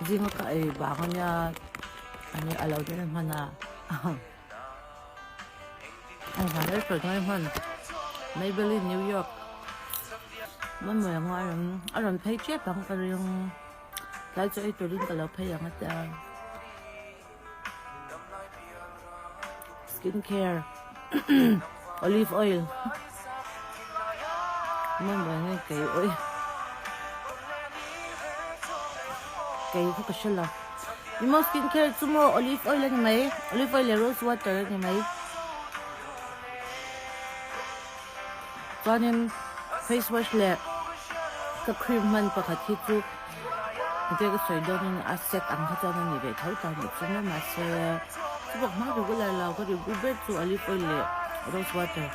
riêng cái bạn nha anh ấy alo đến em hả anh phải đến rồi ngay hả Maybelline New York mấy người ngoài rồi thấy chết bằng cái riêng cái chỗ tôi đến cái lâu thấy rằng là skincare olive oil mấy người nghe cái ơi cái không có sao nhưng mà skincare chúng nó olive oil là như mấy olive oil là rose water là như mấy cho nên face wash là cái cream mình phải khát chú cái sợi đó nên asset ăn hết cho nên như vậy thấu tao một số nó mà sẽ chú bọc má được cái là cái điều cũng biết chú olive oil là rose water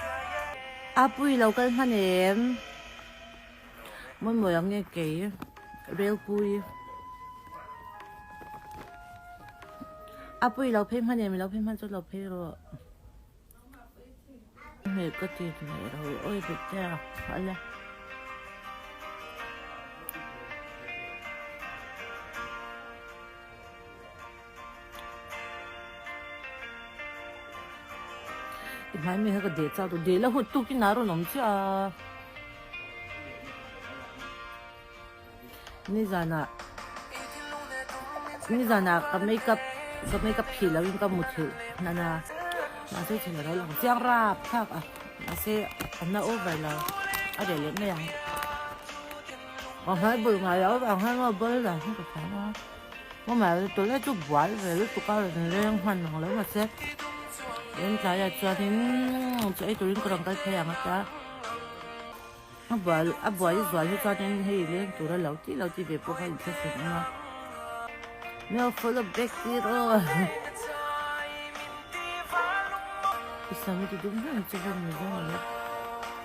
bùi lâu cái hắn em mỗi người ăn nghe cái real bùi bùi lâu phim hắn em lâu phim hắn cho lâu phim rồi mẹ có tiền này rồi ôi bị cha phải là mai mình cái để cho tôi để là hụt tụt cái nào rồi nóng chứนี่จานะกับเมคอัพผิวแล้วยิ่งกับมุดนั่นนะมาเสียถึงแล้วหลังเจียงราบภาคมาเสียอันนั้นโอ้ไปแล้วเดี๋ยวเลี้ยงไม่ยังบางครั้งเบื่อไงแล้วบางครั้งก็เบื่อแล้วที่กับเขาว่าแม่ตัวแรกจุบหวานเลยตัวเก่าเลยเรื่องหันหลังแล้วมาเสียเรื่องใจจะทิ้งจะไอ้ตัวนี้ก็ต้องการพยายามจ้ะบ่อยที่จะทิ้งให้เรื่องตัวเราที่เว็บพวกเขาอีกสักสิ่งนะไม่เอาฟูลแบ็กที่รออีสานไม่ได้ดูมันจะเป็นยังไง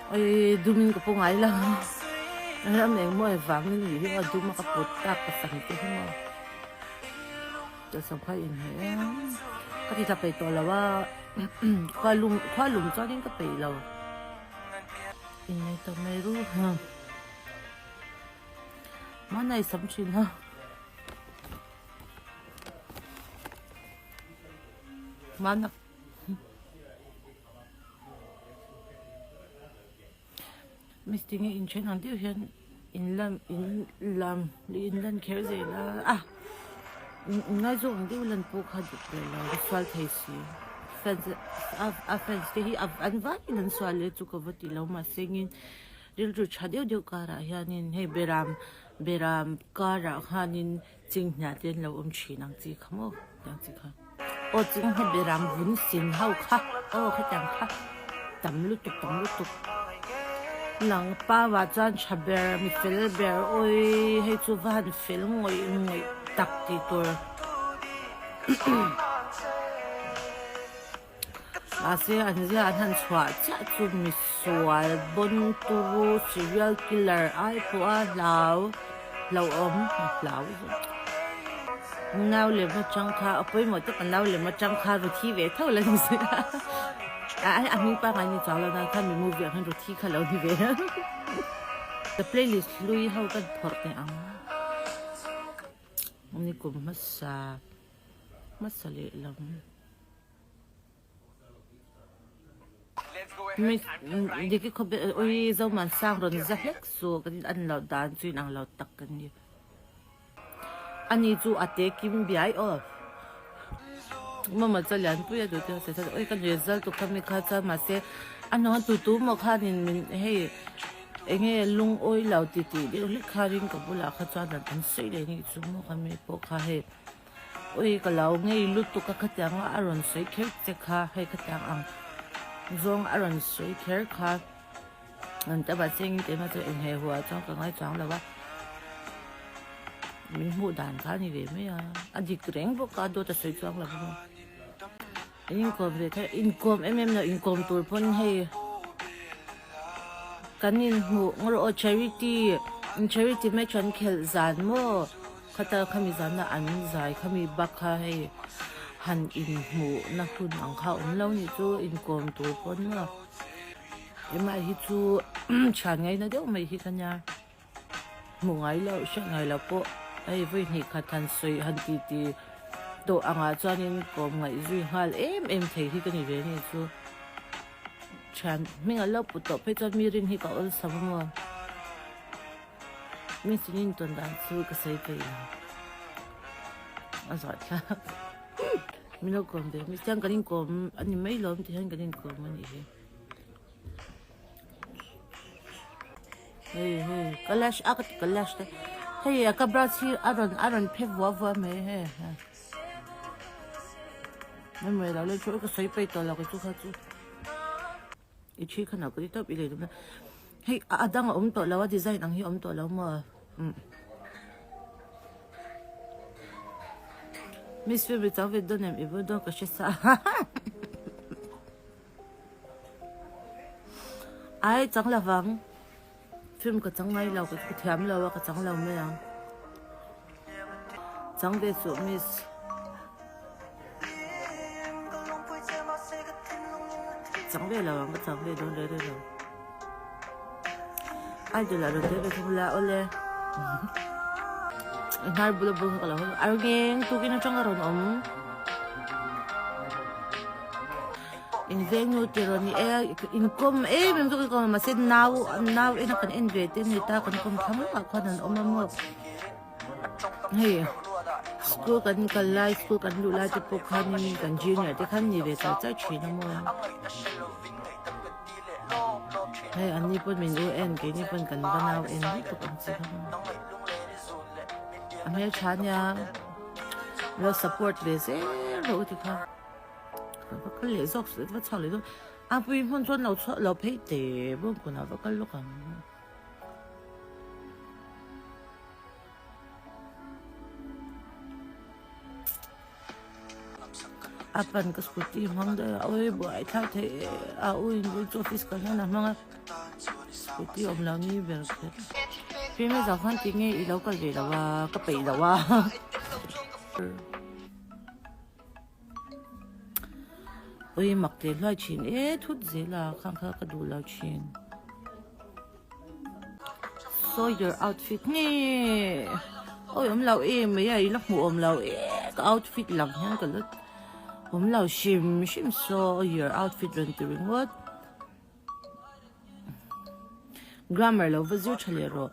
ไอ้ดูมันก็ปุ่งไงล่ะแล้วแม่งมั่วฟังนี่ที่ว่าดูมันก็ปวดตาประสาทที่หัวจะสัมผัสยังไงก็ที่จะไปตัวแล้วว่าควายลุงเจ้านี่ก็ไปเรายังไงต้องไม่รู้ฮะมันในสำชินฮะมันนักมิสติ้งอินเชนอันเดียวเห็นอินลันแค่ไหนล่ะง่ายสุดอันเดียวลันพวกเขาจะไปแล้วสวาลเทสีแฟนที่อันว่าลันสวาลเลยจุกวัดที่เรามาเซ็งเรื่องจุดชาเดียวกันอะฮะนี่ให้เบรามการะฮะนี่จริงเนี่ยเดี๋ยวเราชีนังจีขโมยนังจีค่ะโอ้จริงให้เบรามวุ้นสินเฮาค่ะโอ้เขาจังค่ะตำลุตุกหลังป้าว่าจานชาเบร์มีฟิลเบร์โอ้ยให้จูบ้านฟิลงวยตักตีตัวอาเซียนหันสวาจะจูมีสวาบนตัวซีเรียลคิลเลอร์ไอ้พวกเราnào liền mà trăng kha ở bên một tất cả nào liền mà trăng kha rồi thi về thôi là như thế anh mình ba ngày như cháu là đang tham mình mua việc hơn rồi thi kha lâu đi về the playlist lui hậu cái phật này ông này cũng mất xa lệ lắm mình đi cái không biết ôi dâu mà sang rồi rất hết số cái ăn lẩu đàn chuyên ăn lẩu tắc cái gì anh ấy chú ate kim biai ở mà cho liền bây giờ tôi sẽ ôi cái result tôi không biết sao mà sẽ anh nói tụt mà khai mình hay nghe lung ôi lẩu tịt đi lúc khai riêng cái bữa là khai cho là anh xây đấy như chúng mà không biết bộ khai ôi cái lẩu nghe lúc tôi cái tiếng aron xây kéo chắc khai hay cái tiếng ăn zong aron xây kéo khai anh ta bảo xin để mà tôi nghe hòa trong cái ngay trong là mình mua đàn cá như vậy mấy anh chỉ kén bốc cá đôi ta sấy choang là không income về thế income em là income tôi phân hay cái nhìn mua ở charity mấy chuyện kiểu giản mua khata kami giản là ăn dài kami bạc hay han in mua na kun ăn khao lâu như chú income tôi phân mà em ai hi chú chán ngày nó đâu mấy hi cả nhà một ngày lâu sáng ngày là po ai vui hi khatan soi han ti to anga chuanin kom ngai zui hal em thei hi kani ve ni chu chan minga lo pu to pe chan mirin hi ka ol samwa mi sinin ton dan chu ka sai pe azat la mi no kom de mi chang kanin kom ani mai lom ti han kanin kom ani he hey kalash akat kalash te hey akabrasi aron pe wa me he mai la le chu ka sai pe to la ka chu kha chu i chi khana ko top i le dum hey adang to lawa design ang hi to law ma Miss Phoebe t'avais donné mais bon donc je sais ça ai chẳng là vắng phim có chẳng ngay lâu cái thèm lâu cái chẳng lâu mấy à chẳng để số Miss chẳng để lâu cái chẳng để đâu để đâu ai được là được để không là ole 날 물어보는 거라 알갱 독이는 정가로는 인생노 때로니 에 인컴 에 멤도 거 마세 나우 에나 간 엔베 때니 다 건컴 참을 갖고는 엄마 뭐 헤이 스쿨 간 갈라이 스쿨 간 루라지 포카니 간 주니어 때 간 일에 다 취는 뭐 헤이 언니 본 민도 엔 괜히 본 간바나우 엔 또 건지 Amel Chanya lo support le se lo ti kha ka le zok se va chang le do a pui phon chon lo phei te bo ko na va ka lo ka apan ka scooty mang da oi bo ai tha the a oi bo office ka na mang scooty om la ni ber ke phim ấy giờ khoan tiếng nghe ý đâu có gì đâu à có bị đâu à ôi mặc tiền loại chuyện ấy thút gì là khang khang cái đồ loại chuyện so your outfit nè ôi lâu em mấy ai lắc mũ lâu cái outfit lằng nhang cái lúc lâu shim so your outfit rendering what grammar lâu với dữ chali rồi